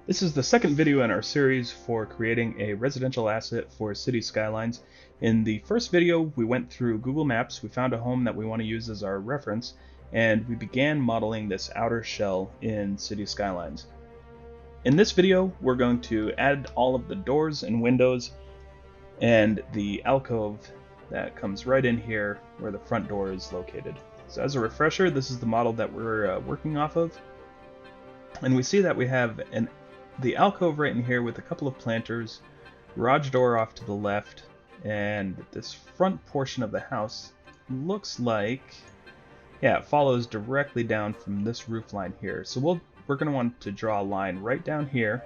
This is the second video in our series for creating a residential asset for City Skylines. In the first video, we went through Google Maps, we found a home that we want to use as our reference, and we began modeling this outer shell in City Skylines. In this video, we're going to add all of the doors and windows and the alcove that comes right in here where the front door is located. So as a refresher, this is the model that we're working off of. And we see that we have the alcove right in here with a couple of planters, garage door off to the left, and this front portion of the house looks like, yeah, it follows directly down from this roof line here. So we're going to want to draw a line right down here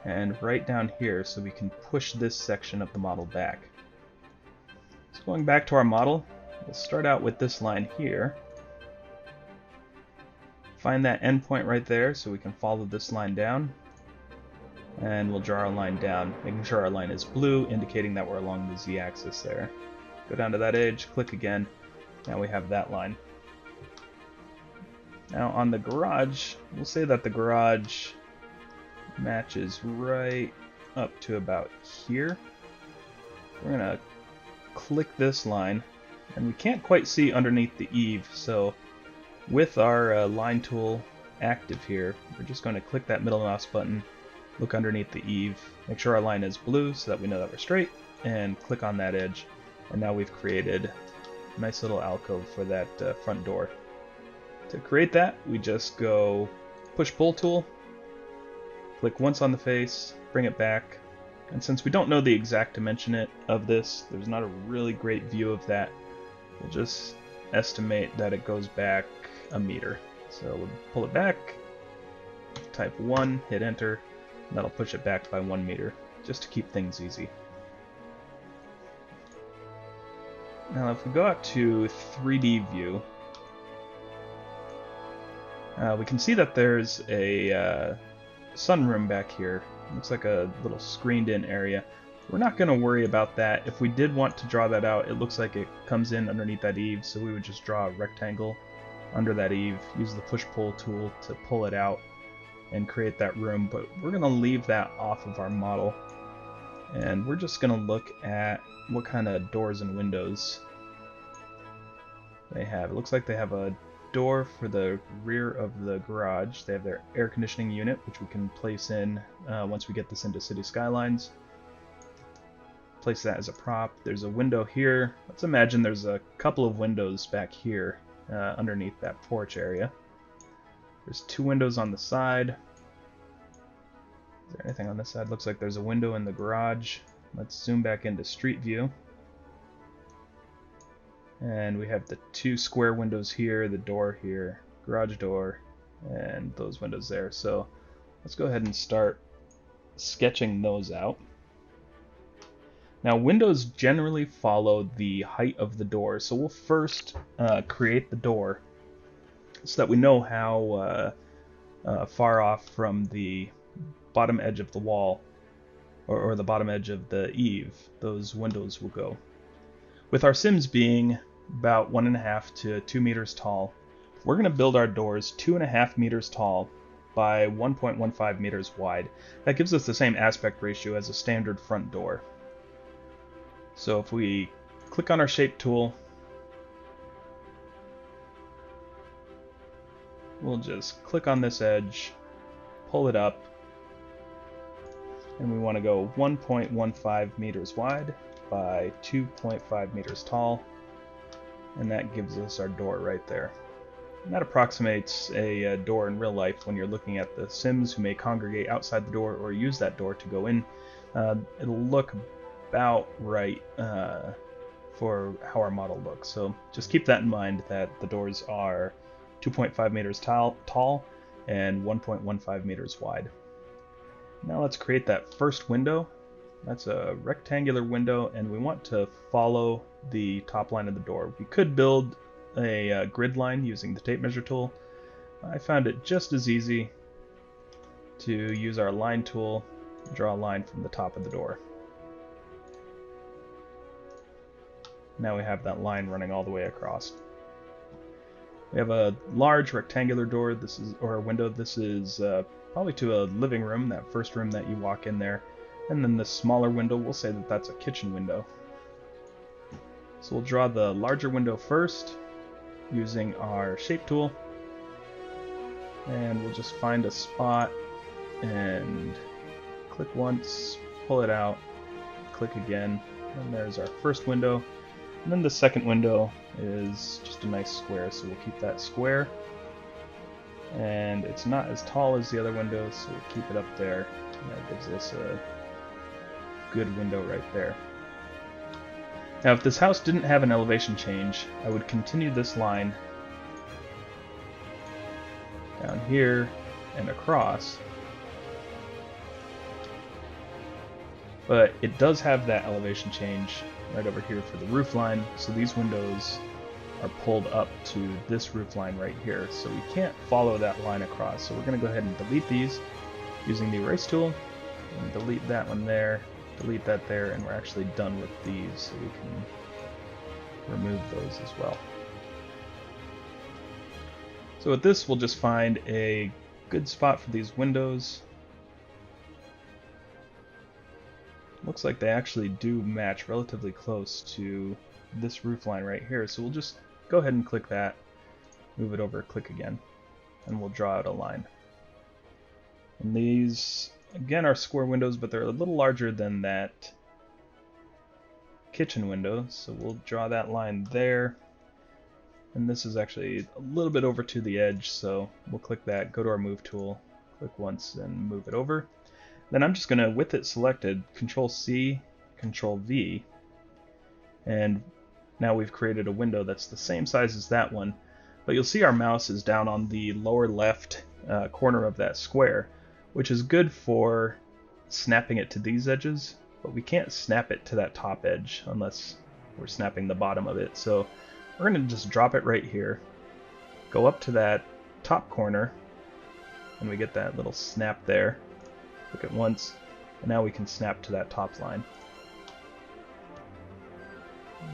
and right down here so we can push this section of the model back. So going back to our model, we'll start out with this line here. Find that endpoint right there so we can follow this line down. And we'll draw our line down, making sure our line is blue, indicating that we're along the z-axis there. Go down to that edge, click again. Now we have that line. Now on the garage, we'll say that the garage matches right up to about here. We're going to click this line, and we can't quite see underneath the eave, so with our line tool active here, we're just going to click that middle mouse button, look underneath the eave, make sure our line is blue so that we know that we're straight, and click on that edge. And now we've created a nice little alcove for that front door. To create that, we just go push-pull tool, click once on the face, bring it back, and since we don't know the exact dimension of this, there's not a really great view of that, we'll just estimate that it goes back a meter. So we'll pull it back, type 1, hit enter, and that'll push it back by 1 meter, just to keep things easy. Now if we go out to 3D view, we can see that there's a sunroom back here. Looks like a little screened in area. We're not going to worry about that. If we did want to draw that out, it looks like it comes in underneath that eave, so we would just draw a rectangle under that eave, use the push-pull tool to pull it out and create that room, but we're going to leave that off of our model, and we're just going to look at what kind of doors and windows they have. It looks like they have a door for the rear of the garage. They have their air conditioning unit, which we can place in once we get this into City Skylines. Place that as a prop. There's a window here. Let's imagine there's a couple of windows back here underneath that porch area. There's 2 windows on the side. Is there anything on this side? Looks like there's a window in the garage. Let's zoom back into street view. And we have the 2 square windows here, the door here, garage door, and those windows there. So let's go ahead and start sketching those out. Now windows generally follow the height of the door, so we'll first create the door so that we know how far off from the bottom edge of the wall or the bottom edge of the eave those windows will go. With our sims being about 1.5 to 2 meters tall, we're going to build our doors 2.5 meters tall by 1.15 meters wide. That gives us the same aspect ratio as a standard front door. So if we click on our shape tool, we'll just click on this edge, pull it up, and we want to go 1.15 meters wide by 2.5 meters tall, and that gives us our door right there. And that approximates a door in real life when you're looking at the Sims who may congregate outside the door or use that door to go in. It'll look about right for how our model looks. So just keep that in mind, that the doors are 2.5 meters tall and 1.15 meters wide. Now let's create that first window. That's a rectangular window, and we want to follow the top line of the door. We could build a grid line using the tape measure tool. I found it just as easy to use our line tool, draw a line from the top of the door. Now we have that line running all the way across. We have a large rectangular door. This is, or a window. This is probably to a living room, that first room that you walk in there. And then the smaller window, we'll say that that's a kitchen window. So we'll draw the larger window first using our shape tool. And we'll just find a spot and click once, pull it out, click again, and there's our first window. And then the second window is just a nice square, so we'll keep that square. And it's not as tall as the other windows, so we'll keep it up there. And that gives us a good window right there. Now if this house didn't have an elevation change, I would continue this line down here and across. But it does have that elevation change right over here for the roof line, so these windows are pulled up to this roof line right here, so we can't follow that line across. So we're going to go ahead and delete these using the erase tool, and delete that one there, delete that there, and we're actually done with these, so we can remove those as well. So with this, we'll just find a good spot for these windows. Looks like they actually do match relatively close to this roof line right here, so we'll just go ahead and click that, move it over, click again, and we'll draw out a line. And these, again, are square windows, but they're a little larger than that kitchen window, so we'll draw that line there. And this is actually a little bit over to the edge, so we'll click that, go to our move tool, click once, and move it over. Then I'm just going to, with it selected, Control-C, Control-V, and now we've created a window that's the same size as that one, but you'll see our mouse is down on the lower left corner of that square, which is good for snapping it to these edges, but we can't snap it to that top edge unless we're snapping the bottom of it. So we're going to just drop it right here, go up to that top corner, and we get that little snap there. Click it once, and now we can snap to that top line.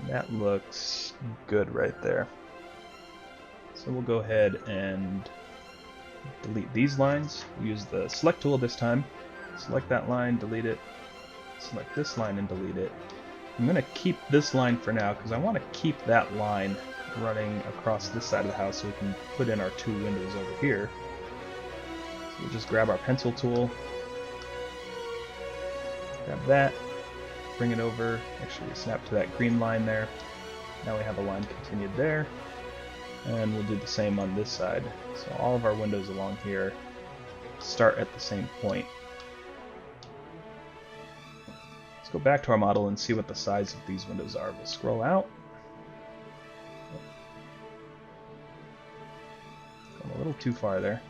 That looks good right there. So we'll go ahead and delete these lines. We'll use the select tool this time. Select that line, delete it. Select this line and delete it. I'm going to keep this line for now because I want to keep that line running across this side of the house so we can put in our two windows over here. So we'll just grab our pencil tool, grab that, bring it over, make sure we snap to that green line there. Now we have a line continued there, and we'll do the same on this side. So all of our windows along here start at the same point. Let's go back to our model and see what the size of these windows are. We'll scroll out. Going a little too far there.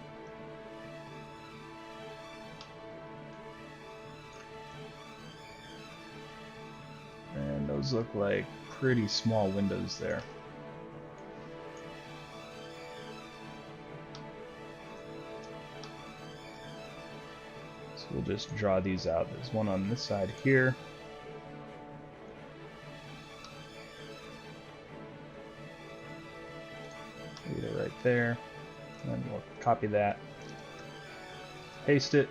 And those look like pretty small windows there. So we'll just draw these out. There's one on this side here. Leave it right there. And we'll copy that, paste it,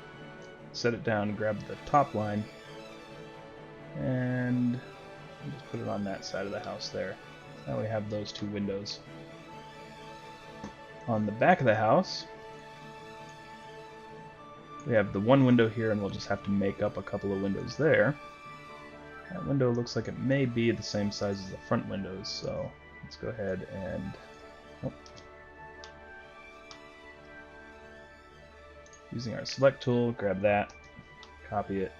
set it down, grab the top line, and just put it on that side of the house there. Now we have those two windows. On the back of the house, we have the one window here, and we'll just have to make up a couple of windows there. That window looks like it may be the same size as the front windows, so let's go ahead and... Using our select tool, grab that, copy it,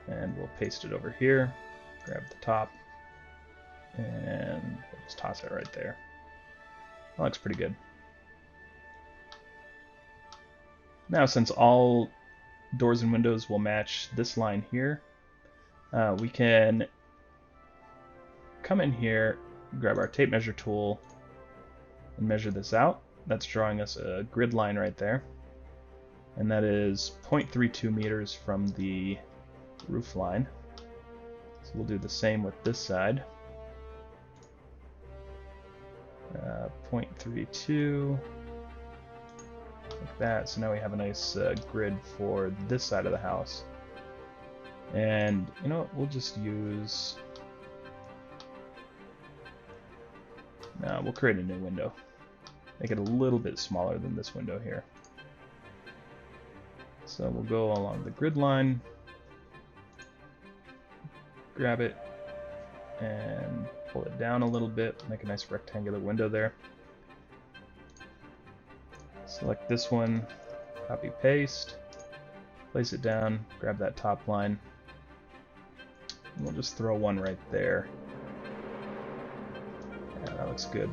and we'll paste it over here. Grab the top, and we'll just toss it right there. That looks pretty good. Now, since all doors and windows will match this line here, we can come in here, grab our tape measure tool, and measure this out. That's drawing us a grid line right there. And that is 0.32 meters from the roof line. So we'll do the same with this side. 0.32. like that. So now we have a nice grid for this side of the house. And you know what, we'll just use... No, we'll create a new window. Make it a little bit smaller than this window here. So we'll go along the grid line, grab it, and pull it down a little bit, make a nice rectangular window there. Select this one, copy paste, place it down, grab that top line, and we'll just throw one right there. Yeah, that looks good.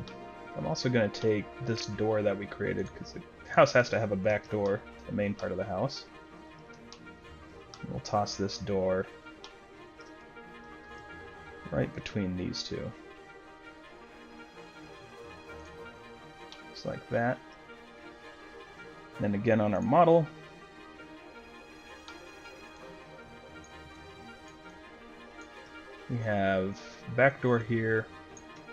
I'm also going to take this door that we created, because the house has to have a back door to the main part of the house. We'll toss this door right between these two. Just like that. And then again on our model, we have back door here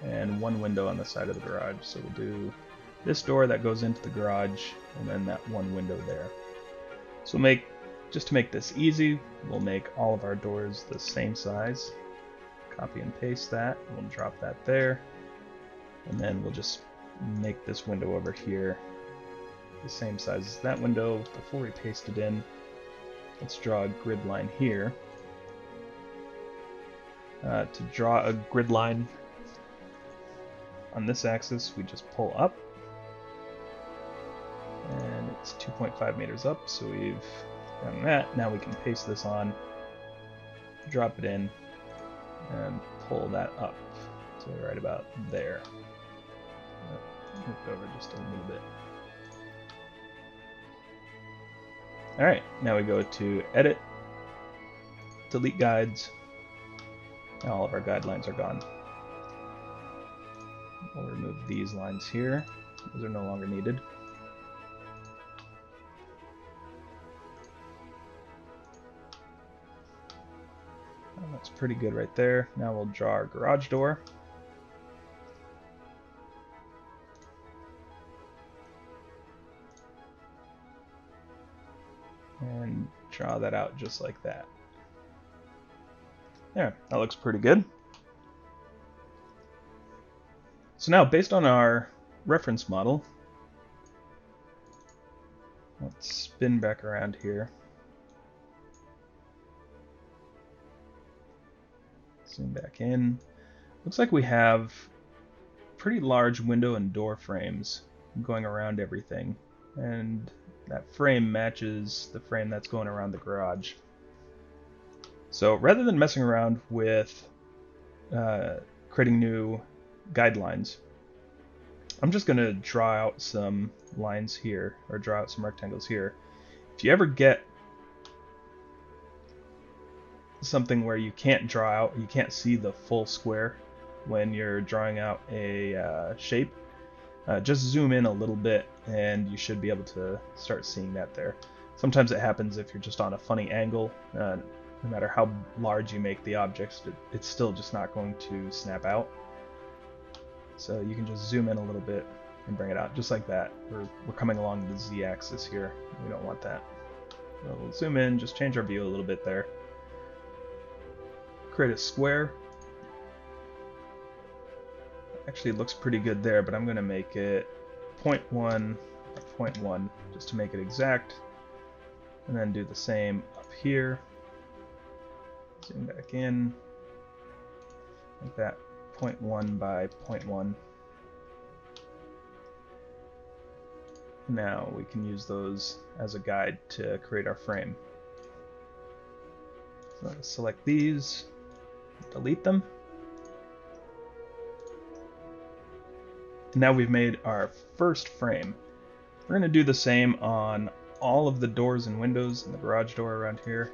and one window on the side of the garage. So we'll do this door that goes into the garage and then that one window there. So just to make this easy, we'll make all of our doors the same size. Copy and paste that, we'll drop that there, and then we'll just make this window over here the same size as that window. Before we paste it in, let's draw a grid line here. To draw a grid line on this axis, we just pull up, and it's 2.5 meters up, so we've done that. Now we can paste this on, drop it in, and pull that up to right about there. Move it over just a little bit. Alright, now we go to Edit, Delete Guides. Now all of our guidelines are gone. We'll remove these lines here. Those are no longer needed. And that's pretty good right there. Now we'll draw our garage door. And draw that out just like that. There, that looks pretty good. So now, based on our reference model, let's spin back around here. Zoom back in. Looks like we have pretty large window and door frames going around everything, and that frame matches the frame that's going around the garage. So rather than messing around with creating new guidelines, I'm just going to draw out some lines here, or draw out some rectangles here. If you ever get something where you can't draw out, you can't see the full square when you're drawing out a shape, just zoom in a little bit and you should be able to start seeing that there. Sometimes it happens if you're just on a funny angle. No matter how large you make the objects, it's still just not going to snap out. So you can just zoom in a little bit and bring it out, just like that. We're coming along the z-axis here. We don't want that. So we'll zoom in, just change our view a little bit there. Create a square. Actually, it looks pretty good there, but I'm going to make it 0.1 by 0.1 just to make it exact. And then do the same up here. Zoom back in, like that, 0.1 by 0.1. Now we can use those as a guide to create our frame. So let's select these, delete them. And now we've made our first frame. We're going to do the same on all of the doors and windows and the garage door around here.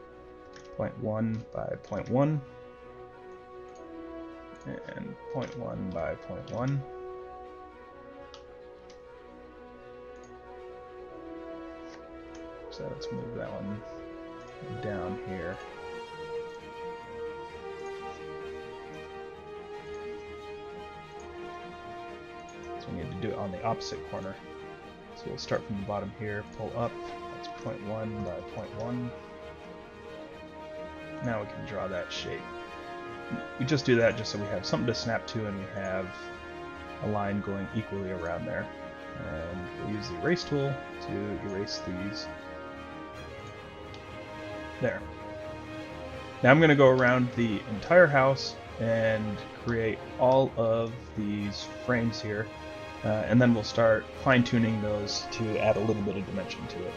0.1 by 0.1 and 0.1 by 0.1. So let's move that one down here. So we need to do it on the opposite corner. So we'll start from the bottom here, pull up, that's 0.1 by 0.1. Now we can draw that shape. We just do that just so we have something to snap to and we have a line going equally around there. And we'll use the erase tool to erase these. There. Now I'm going to go around the entire house and create all of these frames here, and then we'll start fine-tuning those to add a little bit of dimension to it.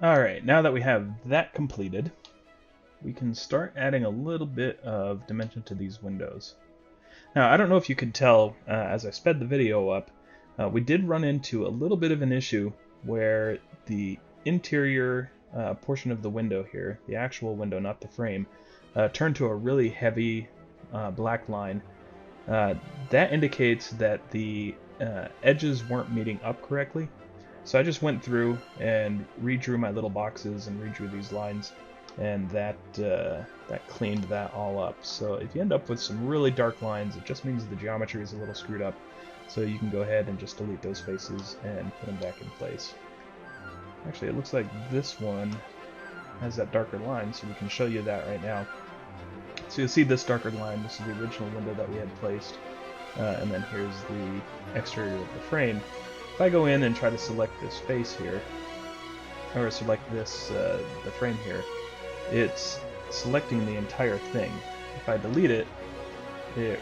Alright, now that we have that completed, we can start adding a little bit of dimension to these windows. Now, I don't know if you could tell as I sped the video up, we did run into a little bit of an issue where the interior portion of the window here, the actual window, not the frame, turned to a really heavy black line. That indicates that the edges weren't meeting up correctly. So I just went through and redrew my little boxes and redrew these lines, and that cleaned that all up. So if you end up with some really dark lines, it just means the geometry is a little screwed up. So you can go ahead and just delete those faces and put them back in place. Actually, it looks like this one has that darker line, so we can show you that right now. So you'll see this darker line. This is the original window that we had placed, and then here's the exterior of the frame. If I go in and try to select this face here, or select this the frame here, it's selecting the entire thing. If I delete it, it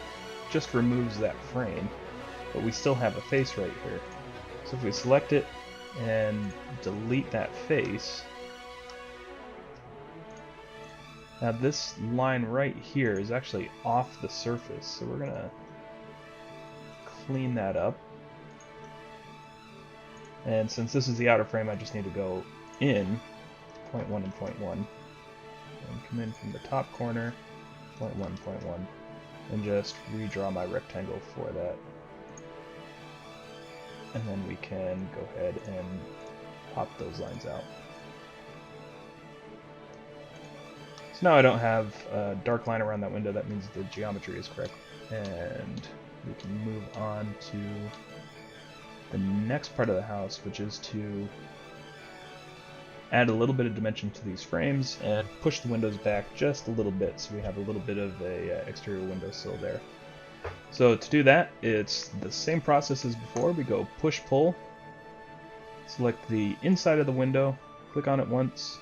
just removes that frame, but we still have a face right here. So if we select it and delete that face, now this line right here is actually off the surface, so we're gonna clean that up. And since this is the outer frame, I just need to go in 0.1 and 0.1 and come in from the top corner 0.1, 0.1 and just redraw my rectangle for that. And then we can go ahead and pop those lines out. So now I don't have a dark line around that window. That means the geometry is correct. And we can move on to the next part of the house, which is to add a little bit of dimension to these frames and push the windows back just a little bit so we have a little bit of a exterior windowsill there. So to do that, it's the same process as before. We go push pull, select the inside of the window, click on it once,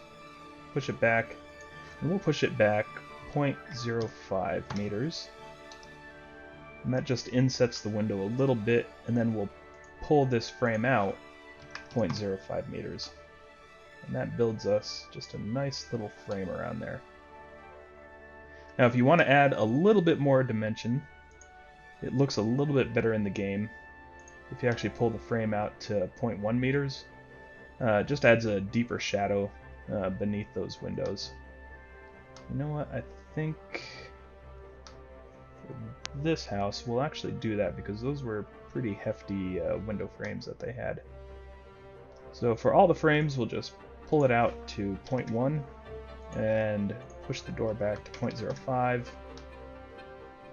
push it back, and we'll push it back 0.05 meters. And that just insets the window a little bit, and then we'll pull this frame out 0.05 meters. And that builds us just a nice little frame around there. Now if you want to add a little bit more dimension, it looks a little bit better in the game if you actually pull the frame out to 0.1 meters. It just adds a deeper shadow beneath those windows. You know what, I think for this house we'll actually do that because those were pretty hefty window frames that they had. So for all the frames, we'll just pull it out to 0.1 and push the door back to 0.05.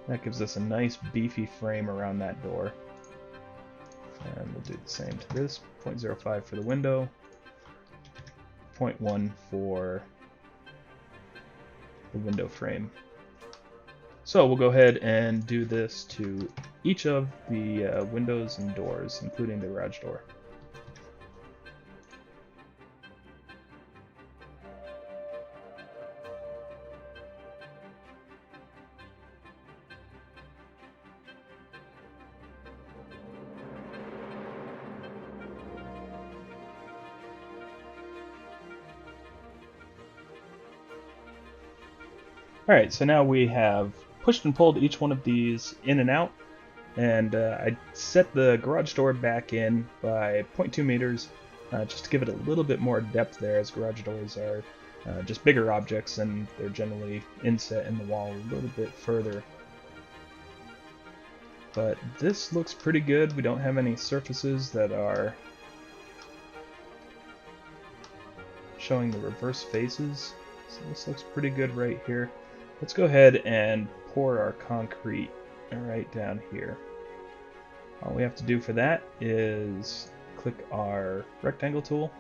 That gives us a nice beefy frame around that door. And we'll do the same to this, 0.05 for the window, 0.1 for the window frame. So we'll go ahead and do this to each of the windows and doors, including the garage door. Alright, so now we have pushed and pulled each one of these in and out, and I set the garage door back in by 0.2 meters just to give it a little bit more depth there, as garage doors are just bigger objects and they're generally inset in the wall a little bit further. But this looks pretty good. We don't have any surfaces that are showing the reverse faces, so this looks pretty good right here. Let's go ahead and pour our concrete right down here. All we have to do for that is click our rectangle tool,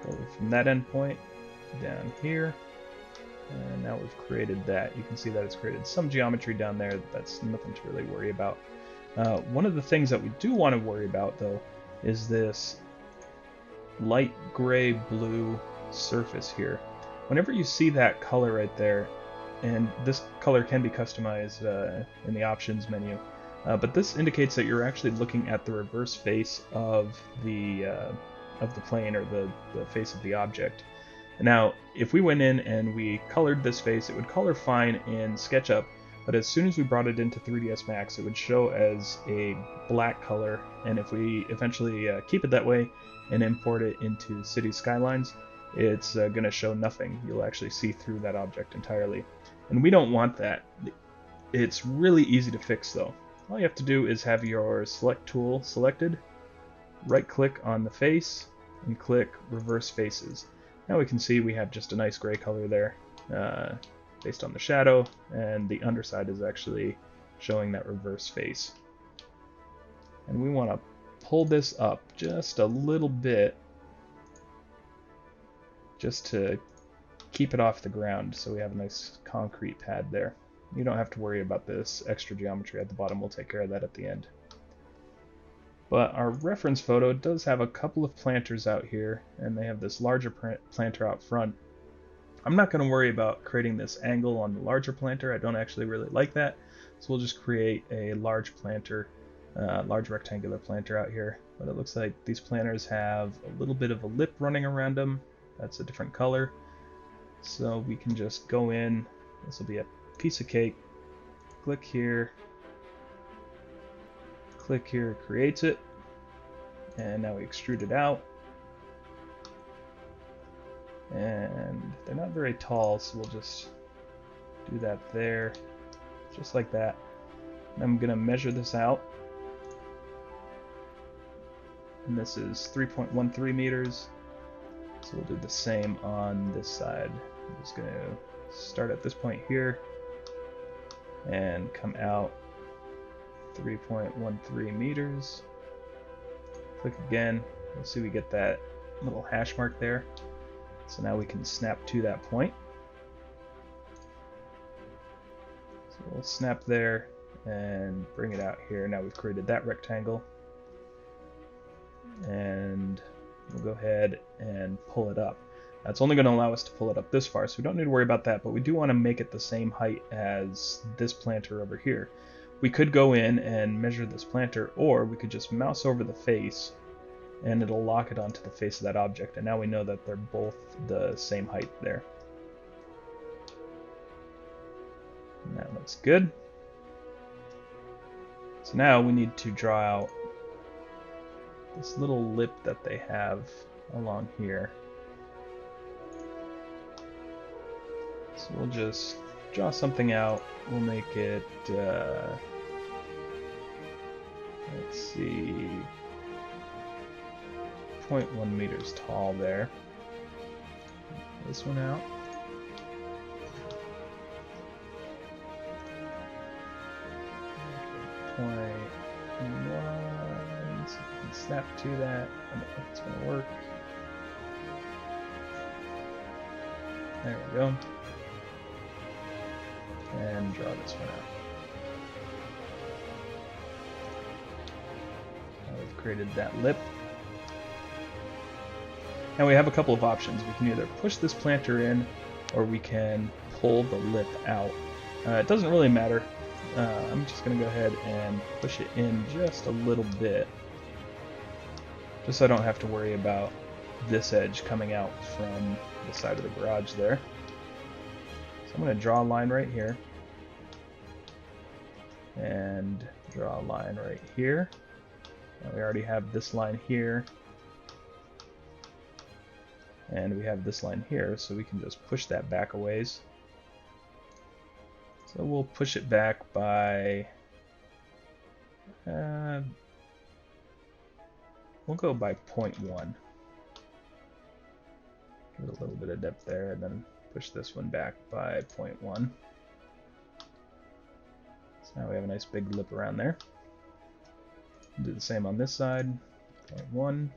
go from that endpoint down here, and now we've created that. You can see that it's created some geometry down there. That's nothing to really worry about. One of the things that we do want to worry about, though, is this light gray blue surface here. Whenever you see that color right there, and this color can be customized in the options menu, but this indicates that you're actually looking at the reverse face of the plane, or the face of the object. Now, if we went in and we colored this face, it would color fine in SketchUp, but as soon as we brought it into 3ds Max, it would show as a black color, and if we eventually keep it that way and import it into City Skylines, it's going to show nothing. You'll actually see through that object entirely. And we don't want that. It's really easy to fix, though. All you have to do is have your select tool selected, right-click on the face, and click Reverse Faces. Now we can see we have just a nice gray color there based on the shadow, and the underside is actually showing that reverse face. And we want to pull this up just a little bit just to keep it off the ground, so we have a nice concrete pad there. You don't have to worry about this extra geometry at the bottom. We'll take care of that at the end. But our reference photo does have a couple of planters out here, and they have this larger planter out front. I'm not going to worry about creating this angle on the larger planter. I don't actually really like that, so we'll just create a large planter, large rectangular planter out here. But it looks like these planters have a little bit of a lip running around them. That's a different color, so we can just go in. This will be a piece of cake. Click here, creates it, and now we extrude it out. And they're not very tall, so we'll just do that there, just like that. And I'm gonna measure this out, and this is 3.13 meters. So we'll do the same on this side. I'm just going to start at this point here and come out 3.13 meters. Click again. You'll see we get that little hash mark there. So now we can snap to that point. So we'll snap there and bring it out here. Now we've created that rectangle. And we'll go ahead and pull it up. That's only going to allow us to pull it up this far, so we don't need to worry about that, but we do want to make it the same height as this planter over here. We could go in and measure this planter, or we could just mouse over the face and it'll lock it onto the face of that object, and now we know that they're both the same height there. And that looks good. So now we need to draw out this little lip that they have along here. So we'll just draw something out. We'll make it, let's see, 0.1 meters tall there. This one out. .1, so we can snap to that. I don't think it's going to work. There we go. And draw this one out. Now we've created that lip. Now we have a couple of options. We can either push this planter in, or we can pull the lip out. It doesn't really matter. I'm just going to go ahead and push it in just a little bit, just so I don't have to worry about this edge coming out from the side of the garage there. I'm going to draw a line right here. And draw a line right here. And we already have this line here. And we have this line here, so we can just push that back a ways. So we'll push it back by... we'll go by 0.1. Give it a little bit of depth there, and then push this one back by 0.1. So now we have a nice big lip around there. Do the same on this side, 0.1.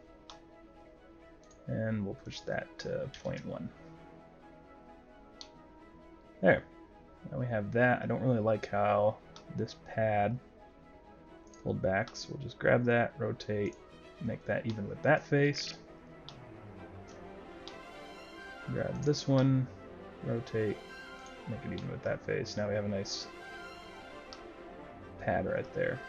And we'll push that to 0.1. There. Now we have that. I don't really like how this pad pulled back, so we'll just grab that, rotate, make that even with that face. Grab this one, rotate, make it even with that face. Now we have a nice pad right there.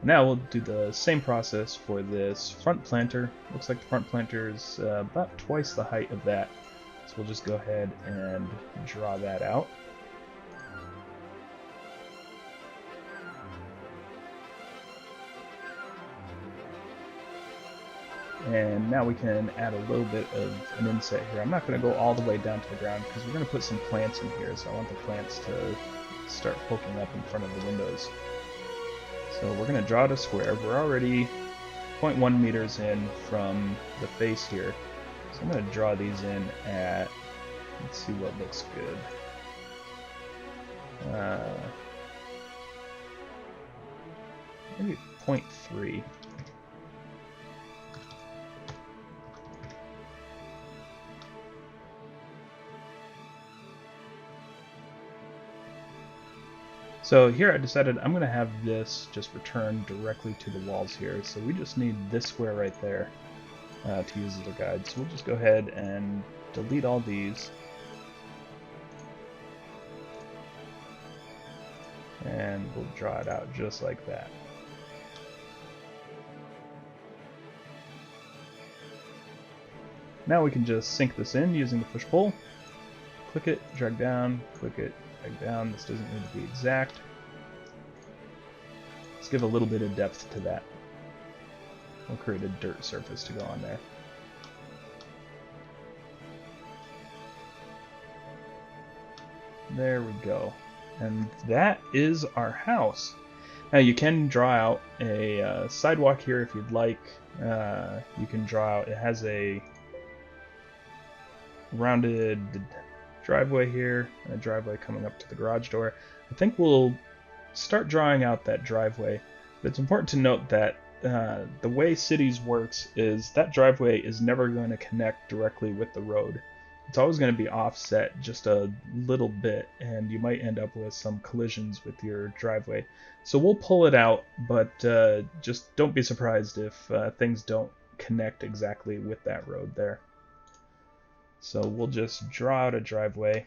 Now we'll do the same process for this front planter. Looks like the front planter is about twice the height of that. So we'll just go ahead and draw that out. And now we can add a little bit of an inset here. I'm not going to go all the way down to the ground because we're going to put some plants in here. So I want the plants to start poking up in front of the windows. So we're going to draw it a square. We're already 0.1 meters in from the face here. So I'm going to draw these in at, let's see what looks good. Maybe 0.3. So here I decided I'm going to have this just return directly to the walls here. So we just need this square right there to use as a guide. So we'll just go ahead and delete all these. And we'll draw it out just like that. Now we can just sink this in using the push-pull. Click it, drag down, click it, drag down. This doesn't need to be exact. Let's give a little bit of depth to that. We'll create a dirt surface to go on there. There we go. And that is our house. Now you can draw out a sidewalk here if you'd like. You can draw out, it has a rounded driveway here, and a driveway coming up to the garage door. I think we'll start drawing out that driveway, but it's important to note that the way cities works is that driveway is never going to connect directly with the road. It's always going to be offset just a little bit, and you might end up with some collisions with your driveway. So we'll pull it out, but just don't be surprised if things don't connect exactly with that road there. So we'll just draw out a driveway.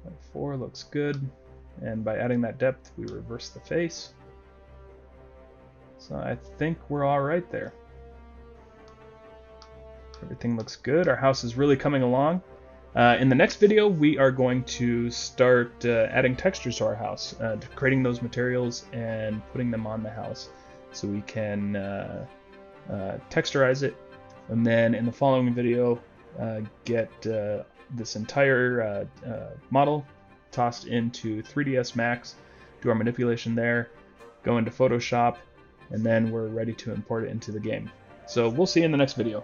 Like 4 looks good, and by adding that depth we reverse the face. So I think we're all right there. Everything looks good. Our house is really coming along. In the next video we are going to start adding textures to our house, creating those materials and putting them on the house so we can texturize it, and then in the following video get this entire model tossed into 3ds Max, do our manipulation there, go into Photoshop, and then we're ready to import it into the game. So we'll see you in the next video.